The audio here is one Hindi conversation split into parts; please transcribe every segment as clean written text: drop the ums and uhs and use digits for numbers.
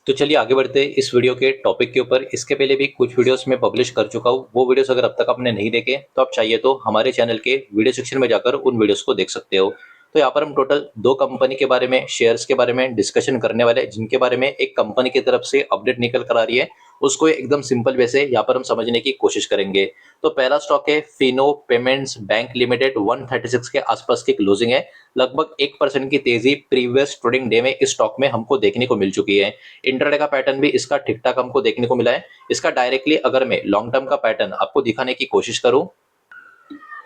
तो चलिए आगे बढ़ते हैं इस वीडियो के टॉपिक के ऊपर। इसके पहले भी कुछ वीडियोस मैं पब्लिश कर चुका हूँ, वो वीडियोस अगर अब तक आपने नहीं देखे तो आप चाहिए तो हमारे चैनल के वीडियो सेक्शन में जाकर उन वीडियोस को देख सकते हो। तो यहाँ पर हम टोटल दो कंपनी के बारे में, शेयर्स के बारे में डिस्कशन करने वाले हैं, जिनके बारे में एक कंपनी की तरफ से अपडेट निकल कर आ रही है। उसको एकदम सिंपल वे से यहाँ पर हम समझने की कोशिश करेंगे। तो पहला स्टॉक है फिनो पेमेंट्स बैंक लिमिटेड। 136 के आसपास की क्लोजिंग है। लगभग 1% की तेजी प्रीवियस ट्रेडिंग डे में इस स्टॉक में हमको देखने को मिल चुकी है। इंटरडे का पैटर्न भी इसका ठीक ठाक हमको देखने को मिला है। इसका डायरेक्टली अगर मैं लॉन्ग टर्म का पैटर्न आपको दिखाने की कोशिश करूं,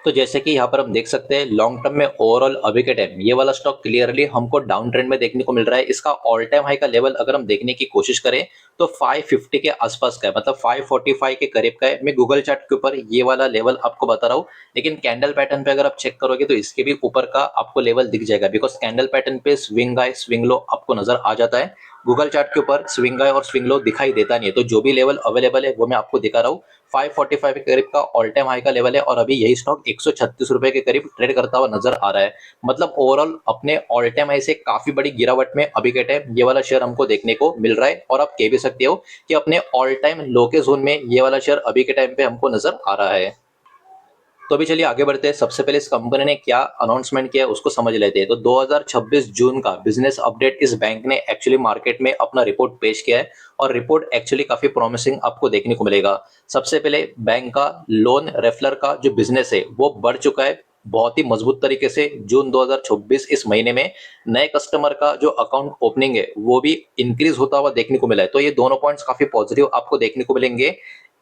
तो जैसे कि यहाँ पर हम देख सकते हैं लॉन्ग टर्म में ओवरऑल अभी के टाइम ये वाला स्टॉक क्लियरली हमको डाउन ट्रेंड में देखने को मिल रहा है। इसका ऑल टाइम हाई का लेवल अगर हम देखने की कोशिश करें तो 550 के आसपास का है, मतलब 545 के करीब का है। मैं गूगल चार्ट के ऊपर ये वाला लेवल आपको बता रहा हूँ, लेकिन कैंडल पैटर्न पे अगर आप चेक करोगे तो इसके भी ऊपर का आपको लेवल दिख जाएगा, बिकॉज कैंडल पैटर्न पे स्विंग हाई स्विंग लो आपको नजर आ जाता है। गूगल चार्ट के ऊपर स्विंग हाई और स्विंग लो दिखाई देता नहीं है। तो जो भी लेवल अवेलेबल है वो मैं आपको दिखा रहा हूँ। 545 के करीब का ऑल टाइम हाई का लेवल है और अभी यही स्टॉक 136 रुपए के करीब ट्रेड करता हुआ नजर आ रहा है। मतलब ओवरऑल अपने ऑल टाइम हाई से काफी बड़ी गिरावट में अभी के टाइम ये वाला शेयर हमको देखने को मिल रहा है। और आप कह भी सकते हो कि अपने ऑल टाइम लो के जोन में ये वाला शेयर अभी के टाइम पे हमको नजर आ रहा है। तो अभी चलिए आगे बढ़ते हैं। सबसे पहले इस कंपनी ने क्या अनाउंसमेंट किया है उसको समझ लेते हैं। तो 2026 जून का बिजनेस अपडेट इस बैंक ने एक्चुअली मार्केट में अपना रिपोर्ट पेश किया है और रिपोर्ट एक्चुअली काफी प्रॉमिसिंग आपको देखने को मिलेगा। सबसे पहले बैंक का लोन रेफलर का जो बिजनेस है वो बढ़ चुका है बहुत ही मजबूत तरीके से। जून 2026 इस महीने में नए कस्टमर का जो अकाउंट ओपनिंग है वो भी इंक्रीज होता हुआ देखने को मिला है। तो ये दोनों पॉइंट्स काफी पॉजिटिव आपको देखने को मिलेंगे।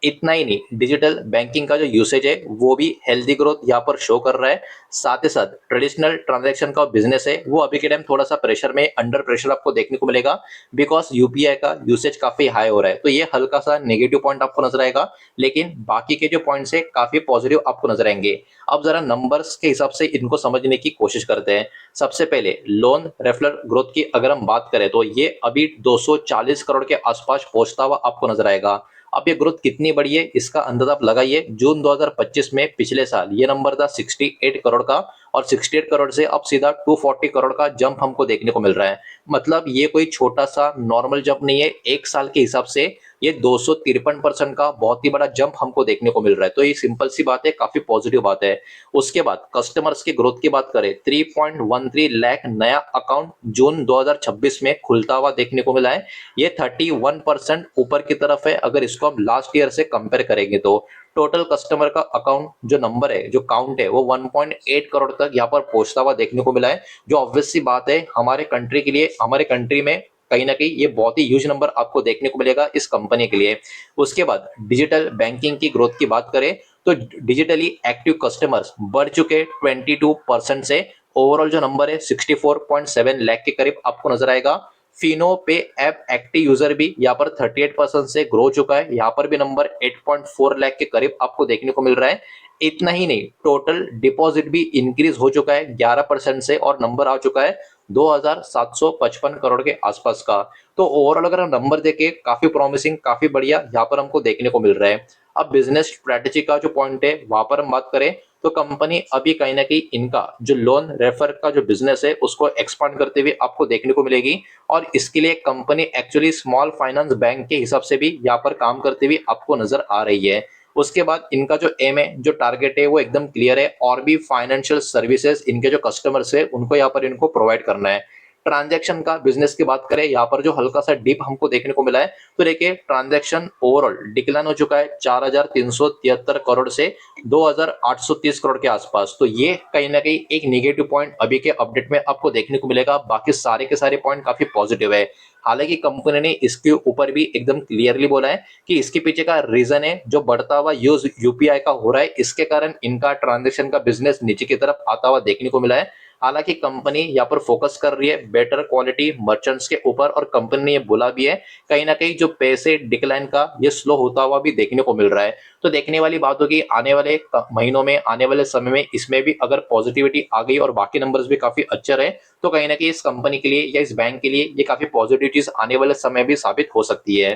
इतना ही नहीं, डिजिटल बैंकिंग का जो यूसेज है वो भी हेल्दी ग्रोथ यहाँ पर शो कर रहा है। साथ ही साथ ट्रेडिशनल ट्रांजैक्शन का बिजनेस है वो अभी के टाइम थोड़ा सा प्रेशर में, अंडर प्रेशर आपको देखने को मिलेगा, बिकॉज यूपीआई का यूसेज काफी हाई हो रहा है। तो ये हल्का सा नेगेटिव पॉइंट आपको नजर आएगा, लेकिन बाकी के जो पॉइंट्स है काफी पॉजिटिव आपको नजर आएंगे। अब जरा नंबर्स के हिसाब से इनको समझने की कोशिश करते हैं। सबसे पहले लोन रेफरल ग्रोथ की अगर हम बात करें तो ये अभी 240 करोड़ के आसपास पहुंचता हुआ आपको नजर आएगा। अब ये ग्रोथ कितनी बड़ी है इसका अंदाजा आप लगाइए। जून 2025 में पिछले साल ये नंबर था 68 करोड़ का, और 68 करोड़ से अब सीधा 240 करोड़ का जंप हमको देखने को मिल रहा है। मतलब ये कोई छोटा सा नॉर्मल जंप नहीं है, एक साल के हिसाब से ये 253% का बहुत ही बड़ा जंप हमको देखने को मिल रहा है। तो ये सिंपल सी बात है, काफी पॉजिटिव बात है। उसके बाद कस्टमर्स की ग्रोथ की बात करें, 3.13 लाख नया अकाउंट जून 2026 में खुलता हुआ देखने को मिला है। ये 31% ऊपर की तरफ है अगर इसको हम लास्ट ईयर से कंपेयर करेंगे तो। टोटल कस्टमर का अकाउंट जो नंबर है, जो काउंट है, वो 1.8 करोड़ तक यहाँ पर पहुंचता हुआ देखने को मिला है, जो ऑब्वियस सी बात है हमारे कंट्री के लिए, हमारे कंट्री में कहीं ना कहीं ये बहुत ही ह्यूज नंबर आपको देखने को मिलेगा इस कंपनी के लिए। उसके बाद डिजिटल बैंकिंग की ग्रोथ की बात करें तो डिजिटली एक्टिव कस्टमर्स बढ़ चुके 22% से। ओवरऑल जो नंबर है 64.7 लाख के करीब आपको नजर आएगा। फिनो पे ऐप एक्टिव यूजर भी यहाँ पर 38% से ग्रो हो चुका है। यहाँ पर भी नंबर 8.4 लाख के करीब आपको देखने को मिल रहा है। इतना ही नहीं, टोटल डिपॉजिट भी इंक्रीज हो चुका है 11% से और नंबर आ चुका है 2755 करोड़ के आसपास का। तो ओवरऑल अगर हम नंबर देखें काफी प्रॉमिसिंग, काफी बढ़िया यहाँ पर हमको देखने को मिल रहा है। अब बिजनेस स्ट्रेटेजी का जो पॉइंट है वहां पर हम बात करें तो कंपनी अभी कहीं ना कहीं इनका जो लोन रेफर का जो बिजनेस है उसको एक्सपांड करते हुए आपको देखने को मिलेगी। और इसके लिए company actually small finance bank के हिसाब से भी यहाँ पर काम करते हुए आपको नजर आ रही है। उसके बाद इनका जो एम है, जो टारगेट है, वो एकदम क्लियर है, और भी फाइनेंशियल सर्विसेज इनके जो कस्टमर्स है उनको यहाँ पर इनको प्रोवाइड करना है। ट्रांजैक्शन का बिजनेस की बात करें, यहाँ पर जो हल्का सा डिप हमको देखने को मिला है, तो देखिए ट्रांजैक्शन ओवरऑल डिक्लाइन हो चुका है 4373 करोड़ से 2830 करोड़ के आसपास। तो ये कहीं ना कहीं एक नेगेटिव पॉइंट अभी के अपडेट में आपको देखने को मिलेगा। बाकी सारे के सारे पॉइंट काफी पॉजिटिव है। हालांकि कंपनी ने इसके ऊपर भी एकदम क्लियरली बोला है कि इसके पीछे का रीजन है जो बढ़ता हुआ यूज यूपीआई का हो रहा है, इसके कारण इनका ट्रांजैक्शन का बिजनेस नीचे की तरफ आता हुआ देखने को मिला है। हालांकि कंपनी यहाँ पर फोकस कर रही है बेटर क्वालिटी मर्चेंट्स के ऊपर, और कंपनी ने ये बोला भी है कहीं ना कहीं जो पैसे डिक्लाइन का ये स्लो होता हुआ भी देखने को मिल रहा है। तो देखने वाली बात होगी आने वाले महीनों में, आने वाले समय में इसमें भी अगर पॉजिटिविटी आ गई और बाकी नंबर्स भी काफी अच्छे रहे तो कहीं ना कहीं इस कंपनी के लिए या इस बैंक के लिए ये काफी पॉजिटिव चीज आने वाले समय भी साबित हो सकती है।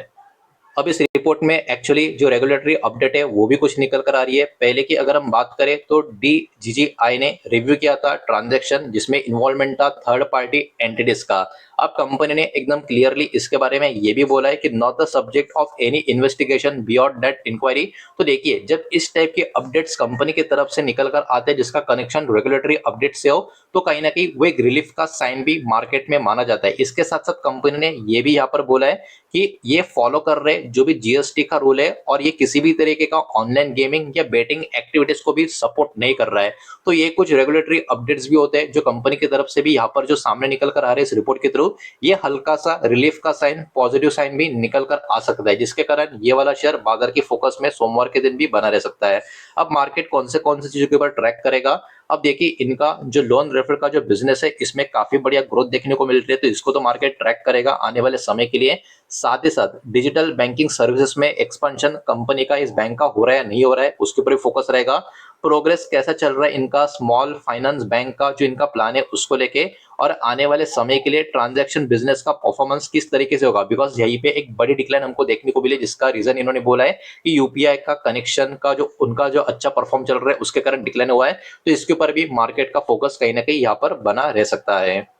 अब इस रिपोर्ट में एक्चुअली जो रेगुलेटरी अपडेट है वो भी कुछ निकल कर आ रही है। पहले की अगर हम बात करें तो डीजीजीआई ने रिव्यू किया था ट्रांजैक्शन जिसमें इन्वॉल्वमेंट था थर्ड पार्टी एंटिटीज का। अब कंपनी ने एकदम क्लियरली इसके बारे में ये भी बोला है कि not the subject of any investigation beyond that inquiry. तो देखिए, जब इस टाइप के अपडेट्स कंपनी की तरफ से निकल कर आते हैं जिसका कनेक्शन रेगुलेटरी अपडेट से हो, तो कहीं ना कहीं वो एक रिलीफ का साइन भी मार्केट में माना जाता है। इसके साथ साथ कंपनी ने ये भी यहाँ पर बोला है कि ये फॉलो कर रहे जो भी जीएसटी का रूल है, और ये किसी भी तरीके का ऑनलाइन गेमिंग या बेटिंग एक्टिविटीज को भी सपोर्ट नहीं कर रहा है। तो ये कुछ रेगुलेटरी अपडेट्स भी होते हैं जो कंपनी की तरफ से भी यहाँ पर जो सामने निकल कर आ रहे हैं इस रिपोर्ट के थ्रू, ये हल्का सा रिलीफ का साइन, पॉजिटिव साइन भी निकल कर आ सकता है, जिसके कारण ये वाला शेयर बाजार की फोकस में सोमवार के दिन भी बना रह सकता है। अब मार्केट कौन से चीजों के ऊपर ट्रैक करेगा? अब देखिए, इनका जो लोन रेफर का जो बिजनेस है इसमें काफी बढ़िया ग्रोथ देखने को मिल रही है, तो इसको तो मार्केट ट्रैक करेगा आने वाले समय के लिए। साथ ही साथ डिजिटल बैंकिंग सर्विसेज में एक्सपेंशन कंपनी का, इस बैंक का हो रहा है या नहीं हो रहा है, उसके ऊपर फोकस रहेगा। प्रोग्रेस कैसा चल रहा है इनका स्मॉल फाइनेंस बैंक का, जो इनका प्लान है उसको लेके, और आने वाले समय के लिए ट्रांजैक्शन बिजनेस का परफॉर्मेंस किस तरीके से होगा, बिकॉज यहीं पे एक बड़ी डिक्लाइन हमको देखने को मिली, जिसका रीजन इन्होंने बोला है कि यूपीआई का कनेक्शन का जो उनका जो अच्छा परफॉर्म चल रहा है उसके कारण डिक्लाइन हुआ है। तो इसके ऊपर भी मार्केट का फोकस कहीं ना कहीं यहाँ पर बना रह सकता है।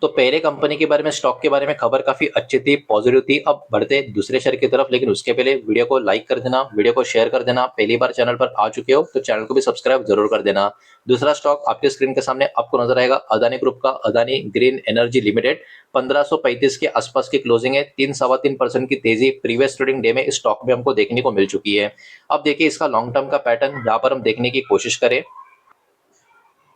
तो पहले कंपनी के बारे में, स्टॉक के बारे में खबर काफी अच्छी थी, पॉजिटिव थी। अब बढ़ते हैं दूसरे शेयर की तरफ, लेकिन उसके पहले वीडियो को लाइक कर देना, वीडियो को शेयर कर देना। पहली बार चैनल पर आ चुके हो तो चैनल को भी सब्सक्राइब जरूर कर देना। दूसरा स्टॉक आपके स्क्रीन के सामने आपको नजर आएगा, अदानी ग्रुप का अदानी ग्रीन एनर्जी लिमिटेड। 1535 के आसपास की क्लोजिंग है, 3-3.25% की तेजी प्रीवियस ट्रेडिंग डे में इस स्टॉक में हमको देखने को मिल चुकी है। अब देखिए, इसका लॉन्ग टर्म का पैटर्न यहाँ पर हम देखने की कोशिश करें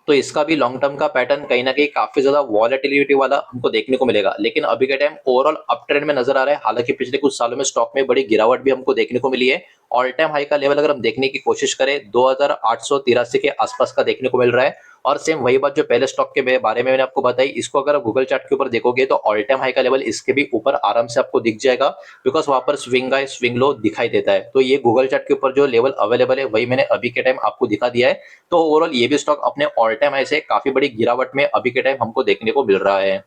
तो इसका भी लॉन्ग टर्म का पैटर्न कहीं ना कहीं काफी ज्यादा वॉलेटिलिटी वाला हमको देखने को मिलेगा, लेकिन अभी के टाइम ओवरऑल अप ट्रेंड में नजर आ रहा है। हालांकि पिछले कुछ सालों में स्टॉक में बड़ी गिरावट भी हमको देखने को मिली है। ऑल टाइम हाई का लेवल अगर हम देखने की कोशिश करें 2883 के आसपास का देखने को मिल रहा है। और सेम वही बात जो पहले स्टॉक के बारे में मैंने आपको बताई, इसको अगर आप गूगल चार्ट के ऊपर देखोगे तो ऑल टाइम हाई का लेवल इसके भी ऊपर आराम से आपको दिख जाएगा, बिकॉज वहां पर स्विंग हाई स्विंग लो दिखाई देता है। तो ये गूगल चार्ट के ऊपर जो लेवल अवेलेबल है वही मैंने अभी के टाइम आपको दिखा दिया है। तो ओवरऑल ये भी स्टॉक अपने ऑल टाइम हाई से काफी बड़ी गिरावट में अभी के टाइम हमको देखने को मिल रहा है।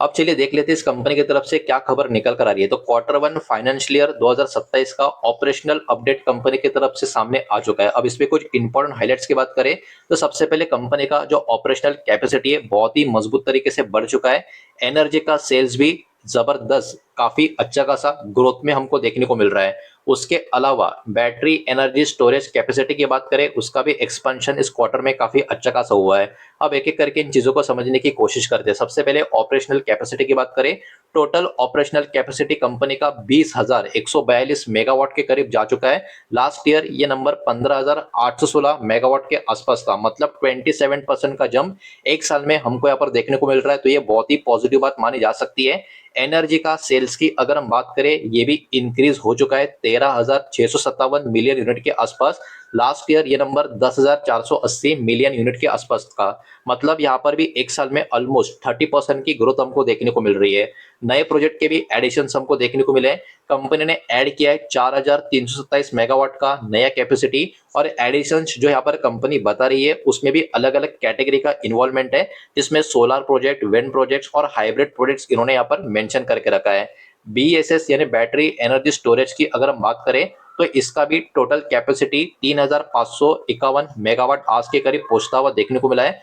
अब चलिए देख लेते हैं इस कंपनी की तरफ से क्या खबर निकल कर आ रही है। तो Q1 फाइनेंशियल ईयर 2027 का ऑपरेशनल अपडेट कंपनी की तरफ से सामने आ चुका है। अब इस पे कुछ इंपॉर्टेंट हाइलाइट्स की बात करें तो सबसे पहले कंपनी का जो ऑपरेशनल कैपेसिटी है बहुत ही मजबूत तरीके से बढ़ चुका है। एनर्जी का सेल्स भी जबरदस्त, काफी अच्छा खासा ग्रोथ में हमको देखने को मिल रहा है। उसके अलावा बैटरी एनर्जी स्टोरेज कैपेसिटी की बात करें, उसका भी एक्सपेंशन इस क्वार्टर में काफी अच्छा खासा हुआ है। अब एक एक करके इन चीजों को समझने की कोशिश करते हैं। सबसे पहले ऑपरेशनल कैपेसिटी की बात करें, टोटल ऑपरेशनल कैपेसिटी कंपनी का 20,142 मेगावाट के करीब जा चुका है। लास्ट ईयर ये नंबर 15,816 मेगावाट के आसपास था, मतलब 27% का जंप एक साल में हमको यहाँ पर देखने को मिल रहा है। तो ये बहुत ही पॉजिटिव बात मानी जा सकती है। एनर्जी का सेल्स की अगर हम बात करें, ये भी इंक्रीज हो चुका है 13,657 मिलियन यूनिट के आसपास। लास्ट ईयर ये नंबर 10,480 मिलियन यूनिट के आसपास था, मतलब यहाँ पर भी एक साल में ऑलमोस्ट 30% की ग्रोथ हमको देखने को मिल रही है। नए प्रोजेक्ट के भी एडिशन हमको देखने को मिले। कंपनी ने ऐड किया है 4,327 मेगावाट का नया कैपेसिटी, और एडिशन जो यहाँ पर कंपनी बता रही है उसमें भी अलग अलग कैटेगरी का इन्वॉल्वमेंट है, जिसमें सोलर प्रोजेक्ट, विंड प्रोजेक्ट्स और हाइब्रिड प्रोजेक्ट्स इन्होंने यहाँ पर मेंशन करके रखा है। बीएसएस यानी बैटरी एनर्जी स्टोरेज की अगर हम बात करें तो इसका भी टोटल कैपेसिटी 3,551 मेगावाट आज के करीब पहुंचता हुआ देखने को मिला है।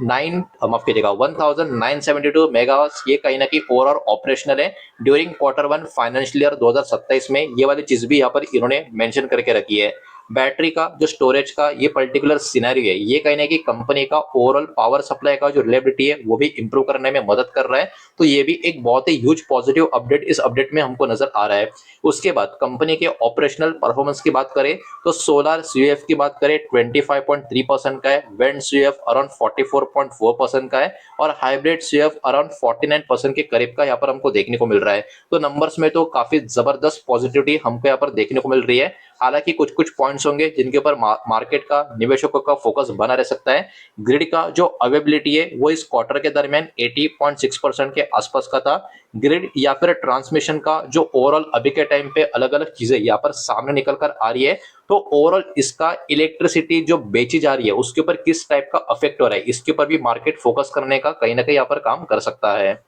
1972 मेगावाट ये कहीं ना कहीं ओवरऑल ऑपरेशनल है ड्यूरिंग Q1 फाइनेंशियल ईयर 2027 में। ये वाली चीज भी यहाँ पर इन्होंने मेंशन करके रखी है। बैटरी का जो स्टोरेज का ये पर्टिकुलर सिनेरियो है, ये कहीं ना कहीं कंपनी का ओवरऑल पावर सप्लाई का जो रिलायबिलिटी है वो भी इंप्रूव करने में मदद कर रहा है। तो ये भी एक बहुत ही ह्यूज पॉजिटिव अपडेट इस अपडेट में हमको नजर आ रहा है। उसके बाद कंपनी के ऑपरेशनल परफॉर्मेंस की बात करें तो सोलर सीयूएफ की बात करें 25.3% का है, विंड सीयूएफ अराउंड 44.4% का है, और हाइब्रिड सीयूएफ अराउंड 49% के करीब का यहाँ पर हमको देखने को मिल रहा है। तो नंबर्स में तो काफी जबरदस्त पॉजिटिविटी हमको यहाँ पर देखने को मिल रही है। हालांकि कुछ कुछ पॉइंट्स होंगे जिनके ऊपर मार्केट का, निवेशकों का फोकस बना रह सकता है। ग्रिड का जो अवेलेबिलिटी है वो इस क्वार्टर के दरमियान 80.6% के आसपास का था। ग्रिड या फिर ट्रांसमिशन का जो ओवरऑल अभी के टाइम पे अलग अलग चीजें यहाँ पर सामने निकल कर आ रही है, तो ओवरऑल इसका इलेक्ट्रिसिटी जो बेची जा रही है उसके ऊपर किस टाइप का इफेक्ट हो रहा है, इसके ऊपर भी मार्केट फोकस करने का कहीं ना कहीं यहाँ पर काम कर सकता है।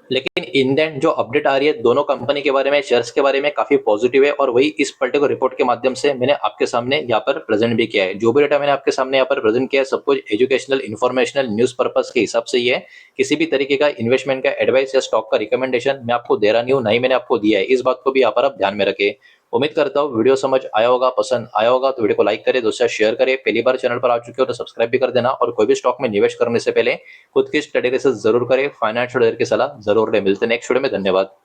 लेकिन इन द एंड जो अपडेट आ रही है दोनों कंपनी के बारे में, शेयर्स के बारे में काफी पॉजिटिव है और वही इस पर्टिकुलर रिपोर्ट के माध्यम से मैंने आपके सामने यहाँ पर प्रेजेंट भी किया है। जो भी डेटा मैंने आपके सामने यहाँ पर प्रेजेंट किया है सब कुछ एजुकेशनल, इन्फॉर्मेशनल, न्यूज पर्पस के हिसाब से ही है। किसी भी तरीके का इन्वेस्टमेंट का एडवाइस या स्टॉक का रिकमेंडेशन मैं आपको दे रहा नहीं हूँ, ना ही मैंने आपको दिया है। इस बात को भी यहाँ पर आप ध्यान में रखें। उम्मीद करता हूँ वीडियो समझ आया होगा, पसंद आया होगा तो वीडियो को लाइक करें, दोस्तों शेयर करें। पहली बार चैनल पर आ चुके हो तो सब्सक्राइब भी कर देना और कोई भी स्टॉक में निवेश करने से पहले खुद की स्टडी रिसर्च जरूर करें, फाइनेंशियल एडवाइजर की सलाह जरूर लें। मिलते हैं नेक्स्ट वीडियो में, धन्यवाद।